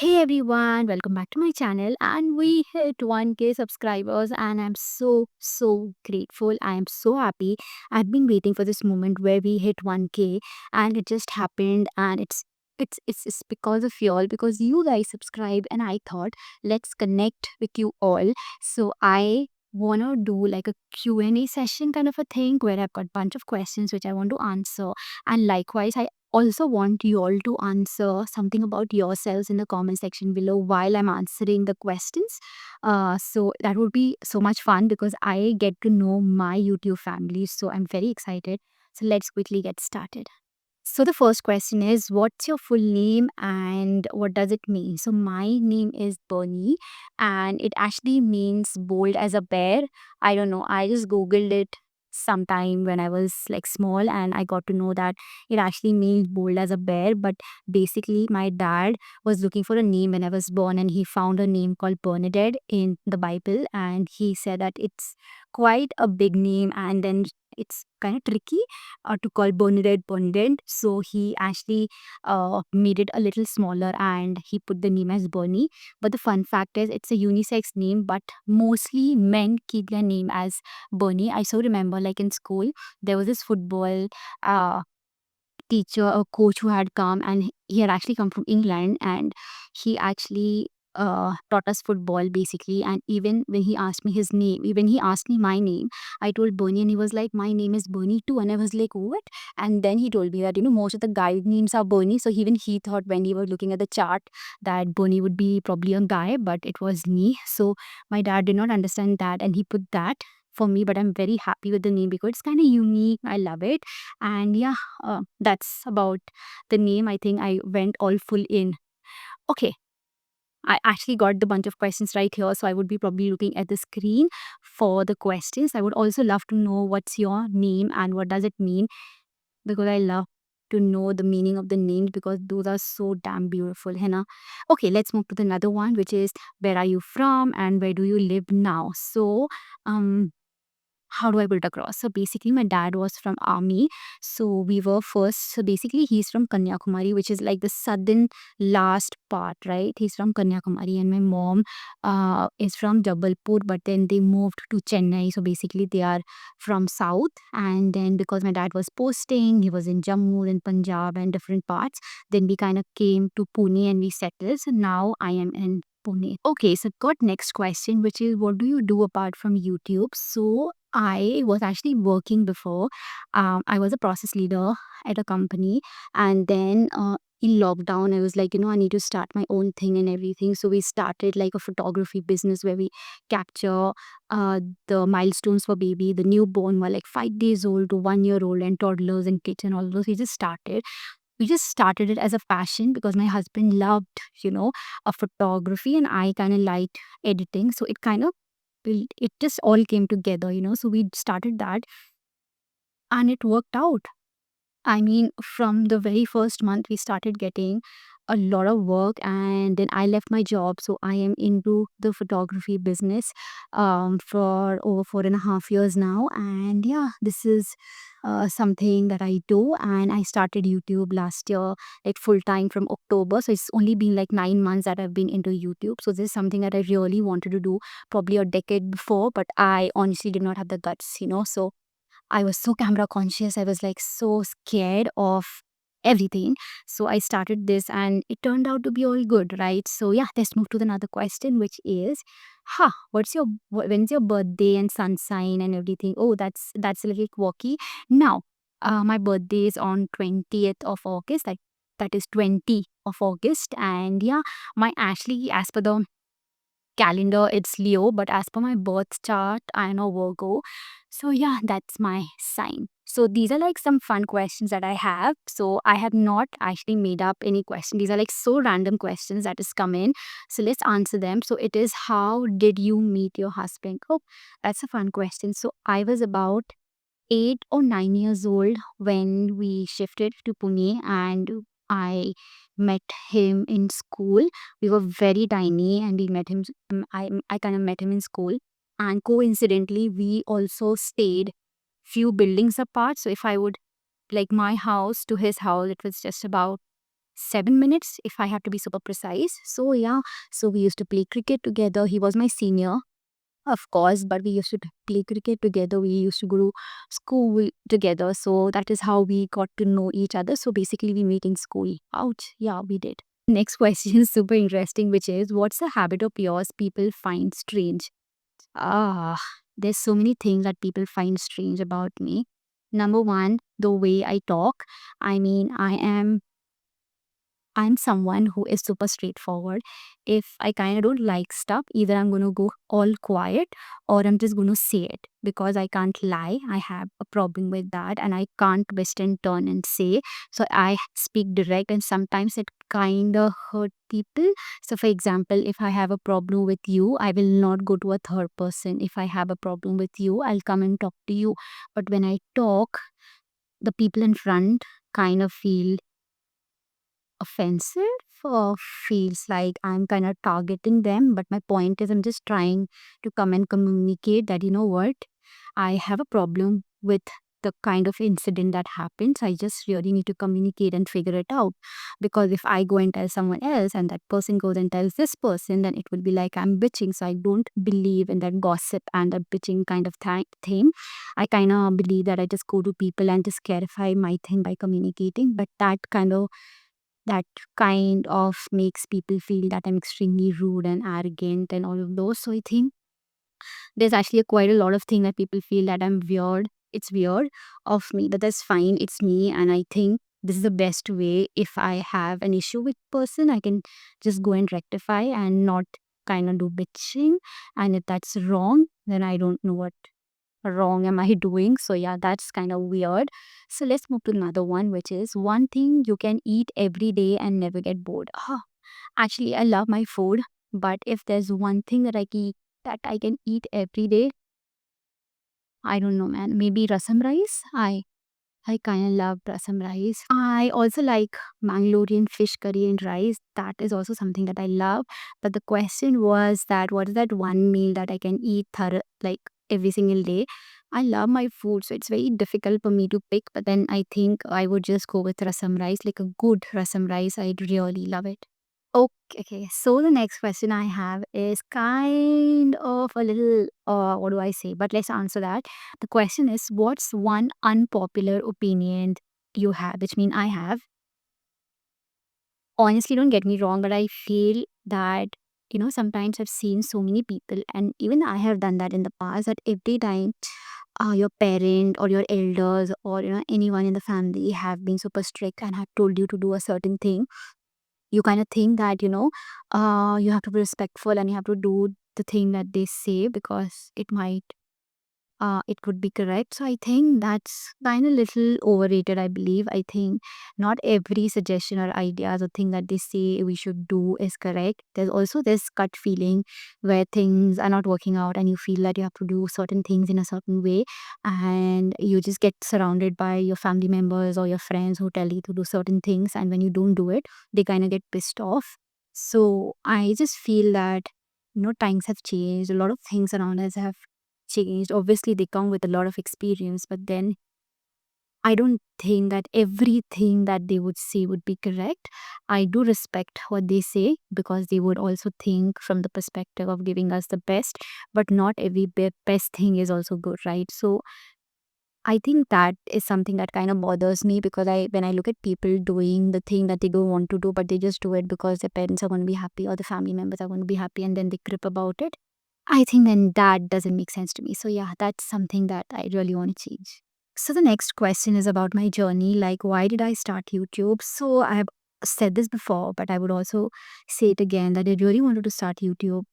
Hey everyone, welcome back to my channel. And we hit 1K subscribers, and I'm so grateful. I am so happy. I've been waiting for this moment where we hit 1K, and it just happened. And it's because of y'all, because you guys subscribe, and I thought let's connect with you all. So I wanna do like a Q&A session kind of a thing where I've got bunch of questions which I want to answer, and likewise I also want you all to answer something about yourselves in the comment section below while I'm answering the questions. So that would be so much fun because I get to know my YouTube family. So I'm very excited. So let's quickly get started. So the first question is, what's your full name and what does it mean? So my name is Bernie, and it actually means bold as a bear. I don't know. I just googled it sometime when I was like small, and I got to know that it actually means bold as a bear. But basically my dad was looking for a name when I was born, and he found a name called Bernadette in the Bible, and he said that it's quite a big name, and then it's kind of tricky to call Bernadette Bernadette. So he actually made it a little smaller and he put the name as Bernie. But the fun fact is, it's a unisex name, but mostly men keep their name as Bernie. I so remember, like in school, there was this football uh, teacher, a coach who had come, and he had actually come from England, and he actually taught us football basically. And even when he asked me his name, even he asked me my name, I told Bernie, and he was like, my name is Bernie too. And I was like, what? And then he told me that, most of the guy names are Bernie. So even he thought when he was looking at the chart that Bernie would be probably a guy, but it was me. So my dad did not understand that, and he put that for me. But I'm very happy with the name because it's kind of unique. I love it. And yeah, that's about the name. I think I went all full in. Okay, I actually got the bunch of questions right here, so I would be probably looking at the screen for the questions. I would also love to know what's your name and what does it mean, because I love to know the meaning of the names because those are so damn beautiful, Henna. Okay, let's move to the another one, which is, where are you from and where do you live now? So, how do I build across? So basically, my dad was from army. So we were first. So basically, he's from Kanyakumari, which is like the southern last part, right? He's from Kanyakumari, and my mom is from Jabalpur, but then they moved to Chennai. So basically, they are from south. And then because my dad was posting, he was in Jammu and Punjab and different parts. Then we kind of came to Pune and we settled. So now I am in Pune. Okay, so got next question, which is, what do you do apart from YouTube? So I was actually working before. I was a process leader at a company, and then in lockdown, I was like, I need to start my own thing and everything. So we started like a photography business where we capture the milestones for baby, the newborn were like 5 days old to 1 year old, and toddlers and kids and all those. We just started it as a passion because my husband loved, a photography, and I kind of liked editing. So it just all came together. So we started that, and it worked out. I mean, from the very first month, we started getting a lot of work, and then I left my job. So I am into the photography business for over 4.5 years now. And yeah, this is something that I do. And I started YouTube last year, like full time from October. So it's only been like 9 months that I've been into YouTube. So this is something that I really wanted to do probably a decade before, but I honestly did not have the guts. So I was so camera conscious. I was like so scared of everything. So I started this and it turned out to be all good, right? So yeah, let's move to another question, which is, when's your birthday and sun sign and everything? Oh, that's a little quirky. Now, my birthday is on 20th of August. That is 20 of August. And yeah, my actually, as per the calendar, it's Leo, but as per my birth chart, I know Virgo. So yeah, that's my sign. So these are like some fun questions that I have. So I have not actually made up any question. These are like so random questions that has come in. So let's answer them. So it is, how did you meet your husband? Oh, that's a fun question. So I was about 8 or 9 years old when we shifted to Pune, and I met him in school. We were very tiny, and we met him. I kind of met him in school, and coincidentally, we also stayed few buildings apart. So if I would, like, my house to his house, it was just about 7 minutes, if I have to be super precise. So yeah, so we used to play cricket together. He was my senior, of course, but we used to play cricket together. We used to go to school together. So that is how we got to know each other. So basically, we meet in school. Ouch. Yeah, we did. Next question is super interesting, which is, what's the habit of yours people find strange? Ah, there's so many things that people find strange about me. Number one, the way I talk. I mean, I'm someone who is super straightforward. If I kind of don't like stuff, either I'm going to go all quiet or I'm just going to say it because I can't lie. I have a problem with that and I can't twist and turn and say. So I speak direct and sometimes it kind of hurt people. So, for example, if I have a problem with you, I will not go to a third person. If I have a problem with you, I'll come and talk to you. But when I talk, the people in front kind of feel offensive or feels like I'm kind of targeting them. But my point is, I'm just trying to come and communicate that, you know what, I have a problem with the kind of incident that happens. I just really need to communicate and figure it out. Because if I go and tell someone else and that person goes and tells this person, then it will be like I'm bitching. So I don't believe in that gossip and that bitching kind of thing. I kind of believe that I just go to people and just clarify my thing by communicating. But that kind of makes people feel that I'm extremely rude and arrogant and all of those. So I think there's actually quite a lot of thing that people feel that I'm weird. It's weird of me, but that's fine. It's me, and I think this is the best way. If I have an issue with person, I can just go and rectify and not kind of do bitching. And if that's wrong, then I don't know what wrong am I doing? So yeah, that's kind of weird. So let's move to another one, which is one thing you can eat every day and never get bored. Actually, I love my food, but if there's one thing that I can eat every day, I don't know, man. Maybe rasam rice. I kind of love rasam rice. I also like Mangalorean fish curry and rice. That is also something that I love. But the question was that what is that one meal that I can eat like every single day? I love my food, so it's very difficult for me to pick. But then I think I would just go with rasam rice, like a good rasam rice. I'd really love it. Okay. So the next question I have is kind of a little, what do I say? But let's answer that. The question is, what's one unpopular opinion you have? Which mean I have. Honestly, don't get me wrong, but I feel that, sometimes I've seen so many people, and even I have done that in the past, that every time your parent or your elders or, anyone in the family have been super strict and have told you to do a certain thing, you kind of think that you have to be respectful and you have to do the thing that they say because it could be correct. So I think that's kind of little overrated. I believe, I think not every suggestion or ideas or thing that they say we should do is correct. There's also this gut feeling where things are not working out and you feel that you have to do certain things in a certain way, and you just get surrounded by your family members or your friends who tell you to do certain things, and when you don't do it, they kind of get pissed off. So I just feel that times have changed. A lot of things around us have changed. Obviously, they come with a lot of experience, but then I don't think that everything that they would say would be correct. I do respect what they say because they would also think from the perspective of giving us the best, but not every best thing is also good, right? So I think that is something that kind of bothers me because when I look at people doing the thing that they don't want to do, but they just do it because their parents are going to be happy or the family members are going to be happy, and then they crip about it. I think then that doesn't make sense to me. So yeah, that's something that I really want to change. So the next question is about my journey. Like, why did I start YouTube? So I have said this before, but I would also say it again that I really wanted to start YouTube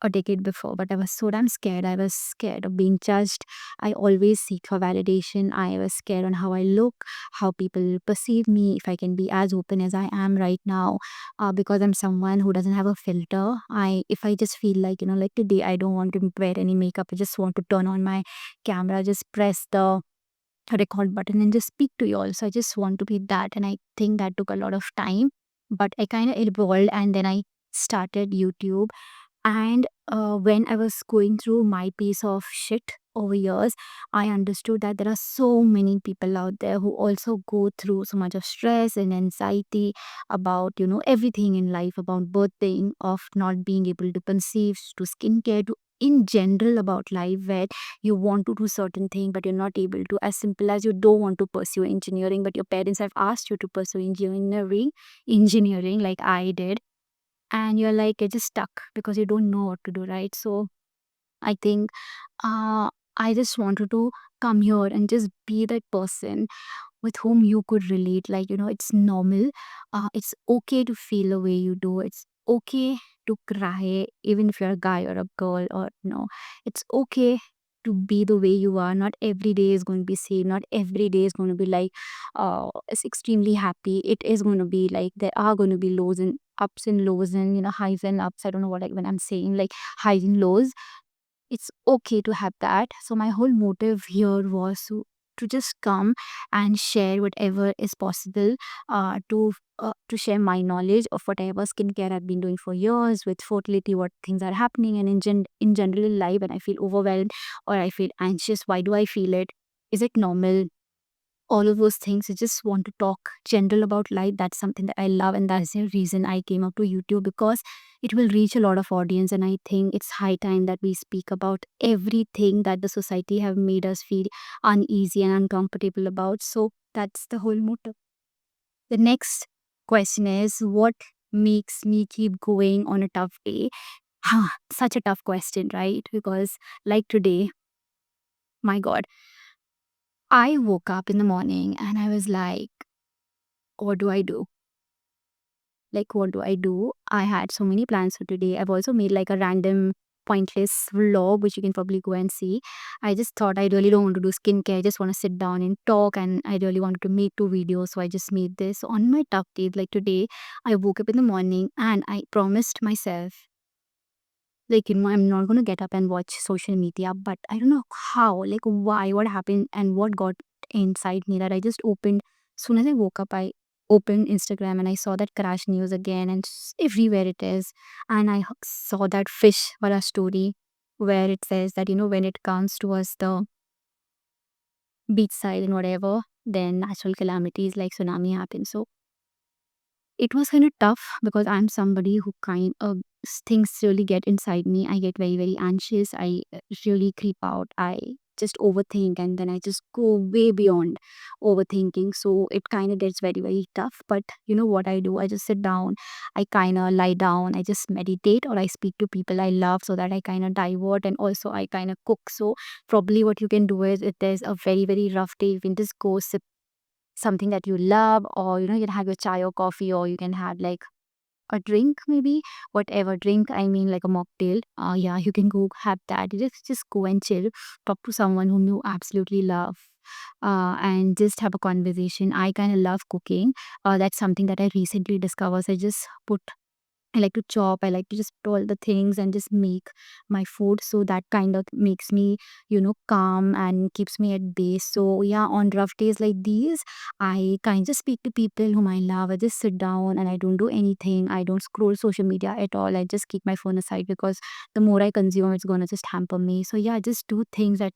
a decade before, but I was so damn scared. I was scared of being judged. I always seek for validation. I was scared on how I look, how people perceive me, if I can be as open as I am right now, because I'm someone who doesn't have a filter. If I just feel like, like today, I don't want to wear any makeup. I just want to turn on my camera, just press the record button and just speak to you all. So I just want to be that. And I think that took a lot of time, but I kind of evolved and then I started YouTube. And when I was going through my piece of shit, over years, I understood that there are so many people out there who also go through so much of stress and anxiety about, everything in life, about birthing, of not being able to conceive, to skincare, to in general about life, where you want to do certain thing but you're not able to, as simple as you don't want to pursue engineering but your parents have asked you to pursue engineering like I did, and you're like, you're just stuck because you don't know what to do, right? So I think uh, I just wanted to come here and just be that person with whom you could relate. Like, it's normal. It's okay to feel the way you do. It's okay to cry, even if you're a guy or a girl, or it's okay to be the way you are. Not every day is going to be same. Not every day is going to be like, it's extremely happy. It is going to be like, there are going to be lows and ups and lows and, highs and ups. I don't know what, like, when I'm saying like highs and lows, it's okay to have that. So my whole motive here was to just come and share whatever is possible, to share my knowledge of whatever skincare I've been doing for years with fertility, what things are happening, and in general in life when I feel overwhelmed or I feel anxious, why do I feel it? Is it normal? All of those things. I just want to talk general about life. That's something that I love, and that's the reason I came up to YouTube, because it will reach a lot of audience, and I think it's high time that we speak about everything that the society have made us feel uneasy and uncomfortable about. So that's the whole motive. The next question is, what makes me keep going on a tough day? Such a tough question, right? Because like today, my God, I woke up in the morning and I was like, what do I do? Like, what do I do? I had so many plans for today. I've also made like a random pointless vlog, which you can probably go and see. I just thought I really don't want to do skincare. I just want to sit down and talk, and I really wanted to make 2 videos. So I just made this on my tough days. Like today, I woke up in the morning and I promised myself, like, I'm not going to get up and watch social media, but I don't know how, like, why, what happened, and what got inside me that I just opened. Soon as I woke up, I opened Instagram and I saw that crash news again, and everywhere it is. And I saw that fish wala story where it says that, when it comes towards the beach side and whatever, then natural calamities like tsunami happen. So it was kind of tough because I'm somebody who kind of things really get inside me. I get very, very anxious. I really creep out. I just overthink, and then I just go way beyond overthinking. So it kind of gets very, very tough. But you know what I do? I just sit down, I kind of lie down, I just meditate, or I speak to people I love so that I kind of divert, and also I kind of cook. So probably what you can do is, if there's a very, very rough day, you can just go sip something that you love, or you can have your chai or coffee, or you can have like a drink, maybe whatever drink, I mean, like a mocktail. Yeah, you can go have that. Just go and chill, talk to someone whom you absolutely love, and just have a conversation. I kind of love cooking. That's something that I recently discovered. So I just put I like to chop. I like to just put all the things and just make my food. So that kind of makes me, calm and keeps me at base. So yeah, on rough days like these, I kind of just speak to people whom I love. I just sit down and I don't do anything. I don't scroll social media at all. I just keep my phone aside, because the more I consume, it's gonna just hamper me. So yeah, I just do things that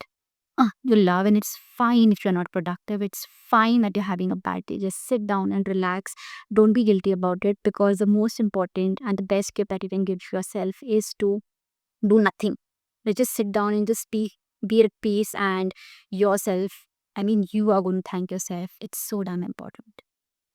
you love, and it's fine if you're not productive. It's fine that you're having a bad day. Just sit down and relax. Don't be guilty about it, because the most important and the best gift that you can give yourself is to do nothing. Like, just sit down and just be at peace, and yourself, I mean, you are going to thank yourself. It's so damn important.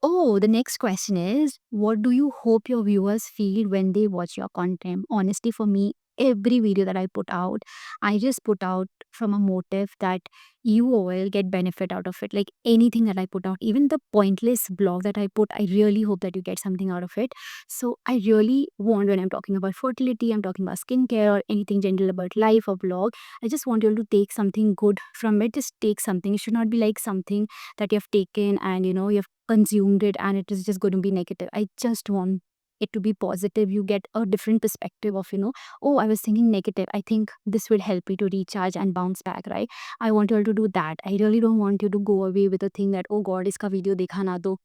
Oh, the next question is, what do you hope your viewers feel when they watch your content? Honestly, for me, every video that I put out, I just put out from a motive that you will get benefit out of it. Like anything that I put out, even the pointless blog that I put, I really hope that you get something out of it. So I really want, when I'm talking about fertility, I'm talking about skincare or anything general about life or blog, I just want you all to take something good from it. Just take something. It should not be like something that you have taken and you've consumed it and it is just going to be negative. I just want it to be positive. You get a different perspective of, oh, I was thinking negative. I think this will help me to recharge and bounce back, right? I want you all to do that. I really don't want you to go away with a thing that, oh God, iska video dekha na do.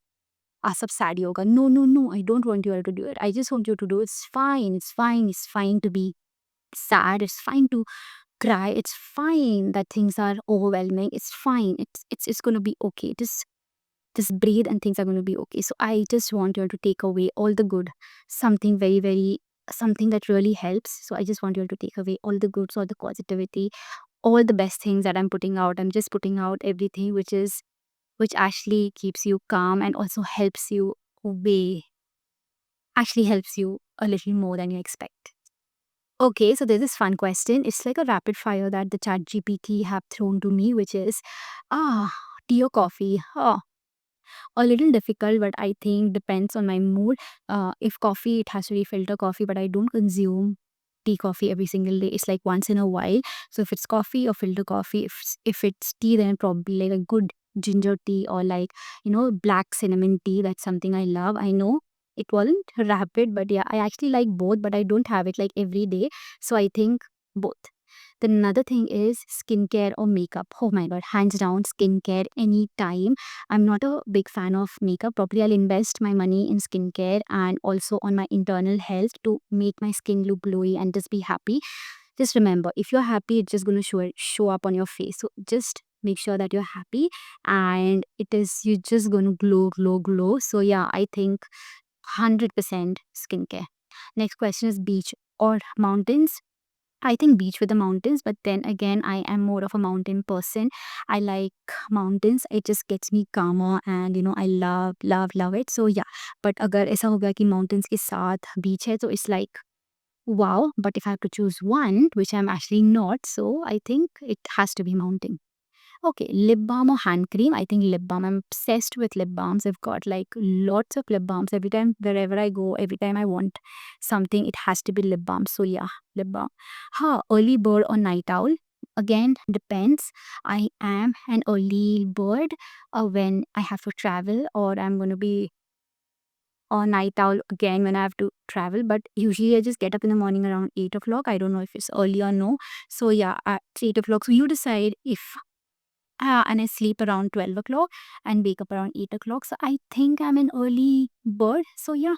Aap sab sad hi hoga. No, no, no. I don't want you all to do it. I just want you to do it's fine. It's fine. It's fine to be sad. It's fine to cry. It's fine that things are overwhelming. It's fine. It's gonna be okay. Just breathe and things are gonna be okay. So I just want you all to take away all the good, something very, very something that really helps. So I just want you all to take away all the goods, all the positivity, all the best things that I'm putting out. I'm just putting out everything which actually keeps you calm and also helps you a little more than you expect. Okay, so there's this fun question. It's like a rapid fire that the chat GPT have thrown to me, which is tea or coffee? A little difficult, but I think depends on my mood. If coffee, it has to be filter coffee, but I don't consume tea coffee every single day. It's like once in a while. So if it's coffee or filter coffee, if it's tea, then probably like a good ginger tea or like black cinnamon tea. That's something I love. I know it wasn't rapid, but yeah, I actually like both, but I don't have it like every day. So I think both. The another thing is skincare or makeup. Oh my god, hands down, skincare anytime. I'm not a big fan of makeup. Probably I'll invest my money in skincare and also on my internal health to make my skin look glowy and just be happy. Just remember, if you're happy, it's just gonna show up on your face. So just make sure that you're happy and you're just gonna glow, glow, glow. So yeah, I think 100% skincare. Next question is beach or mountains. I think beach with the mountains, but then again, I am more of a mountain person. I like mountains. It just gets me calmer and I love, love, love it. So yeah, but अगर ऐसा हो गया कि mountains के साथ beach है, so it's like wow. But if I have to choose one, which I'm actually not, so I think it has to be mountain. Okay, lip balm or hand cream? I think lip balm. I'm obsessed with lip balms. I've got like lots of lip balms. Every time, wherever I go, every time I want something, it has to be lip balm. So yeah, lip balm. Early bird or night owl? Again, depends. I am an early bird when I have to travel, or I'm going to be a night owl again when I have to travel. But usually I just get up in the morning around 8 o'clock. I don't know if it's early or no. So yeah, at 8 o'clock. So you decide if and I sleep around 12 o'clock and wake up around 8 o'clock. So I think I'm an early bird. So yeah,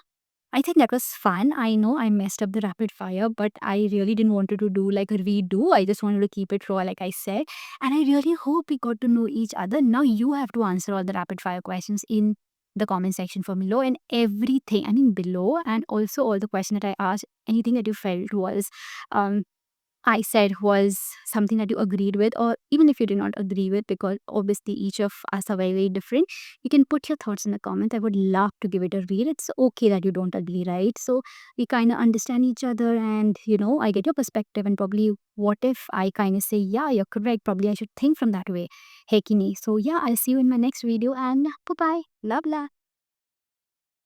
I think that was fun. I know I messed up the rapid fire, but I really didn't want to do like a redo. I just wanted to keep it raw, like I said. And I really hope we got to know each other. Now you have to answer all the rapid fire questions in the comment section for below and everything. I mean below, and also all the questions that I asked, anything that you felt was um I said was something that you agreed with, or even if you did not agree with, because obviously each of us are very, very different, you can put your thoughts in the comments. I would love to give it a read. It's okay that you don't agree, right? So we kind of understand each other, and I get your perspective, and probably what if I kind of say, yeah, you're correct. Probably I should think from that way. Hey, Kini. So yeah, I'll see you in my next video, and bye bye. Love, love.